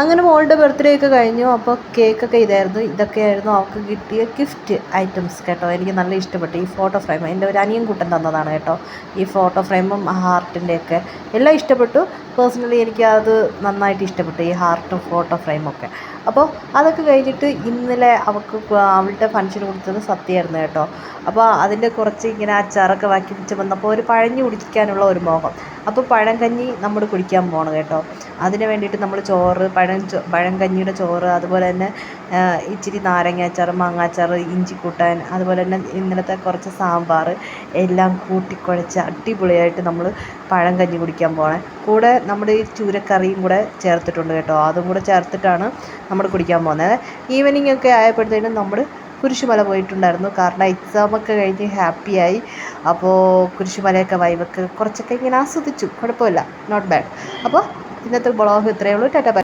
അങ്ങനെ മോളുടെ ബർത്ത്ഡേ ഒക്കെ കഴിഞ്ഞു. അപ്പോൾ കേക്കൊക്കെ ഇതൊക്കെയായിരുന്നു അവൾക്ക് കിട്ടിയ ഗിഫ്റ്റ് ഐറ്റംസ് കേട്ടോ. എനിക്ക് നല്ല ഇഷ്ടപ്പെട്ടു ഈ ഫോട്ടോ ഫ്രെയിം. എൻ്റെ ഒരു അനിയൻ കുട്ടൻ തന്നതാണ് കേട്ടോ. ഈ ഫോട്ടോ ഫ്രെയിമും ഹാർട്ടിൻ്റെയൊക്കെ എല്ലാം ഇഷ്ടപ്പെട്ടു. പേഴ്സണലി എനിക്ക് അത് നന്നായിട്ട് ഇഷ്ടപ്പെട്ടു, ഈ ഹാർട്ടും ഫോട്ടോ ഫ്രെയിമൊക്കെ. അപ്പോൾ അതൊക്കെ കഴിഞ്ഞിട്ട് ഇന്നലെ അവളുടെ ഫംഗ്ഷന് കൊടുത്തത് സത്യമായിരുന്നു കേട്ടോ. അപ്പോൾ അതിൻ്റെ കുറച്ച് ഇങ്ങനെ അച്ചാറൊക്കെ ബാക്കി വെച്ച് വന്നപ്പോൾ ഒരു പഴഞ്ഞു കുടിക്കാനുള്ള ഒരു മോഹം. അപ്പോൾ പഴങ്കഞ്ഞി നമ്മൾ കുടിക്കാൻ പോകണം കേട്ടോ. അതിന് വേണ്ടിയിട്ട് നമ്മൾ ചോറ്, പഴങ്കഞ്ഞിയുടെ ചോറ്, അതുപോലെ തന്നെ ഇച്ചിരി നാരങ്ങാച്ചാർ, മാങ്ങാച്ചാർ, ഇഞ്ചിക്കൂട്ടാൻ, അതുപോലെ തന്നെ ഇന്നലത്തെ കുറച്ച് സാമ്പാർ എല്ലാം കൂട്ടിക്കുഴച്ച് അടിപൊളിയായിട്ട് നമ്മൾ പഴങ്കഞ്ഞി കുടിക്കാൻ പോകണേ. കൂടെ നമ്മുടെ ഈ ചൂരക്കറിയും കൂടെ ചേർത്തിട്ടുണ്ട് കേട്ടോ. അതും കൂടെ ചേർത്തിട്ടാണ് നമ്മൾ കുടിക്കാൻ പോകുന്നത്. ഈവനിങ് ഒക്കെ ആയപ്പോഴത്തേനും നമ്മൾ കുരിശുമല പോയിട്ടുണ്ടായിരുന്നു. കാരണം എക്സാമൊക്കെ കഴിഞ്ഞ് ഹാപ്പിയായി. അപ്പോൾ കുരിശുമലയൊക്കെ വൈബൊക്കെ കുറച്ചൊക്കെ ഇങ്ങനെ ആസ്വദിച്ചു. കുഴപ്പമില്ല, നോട്ട് ബാഡ്. അപ്പോൾ ഇന്നത്തെ ബ്ലോഗ് ഇത്രയേ ഉള്ളൂ. ടാറ്റ ബൈ.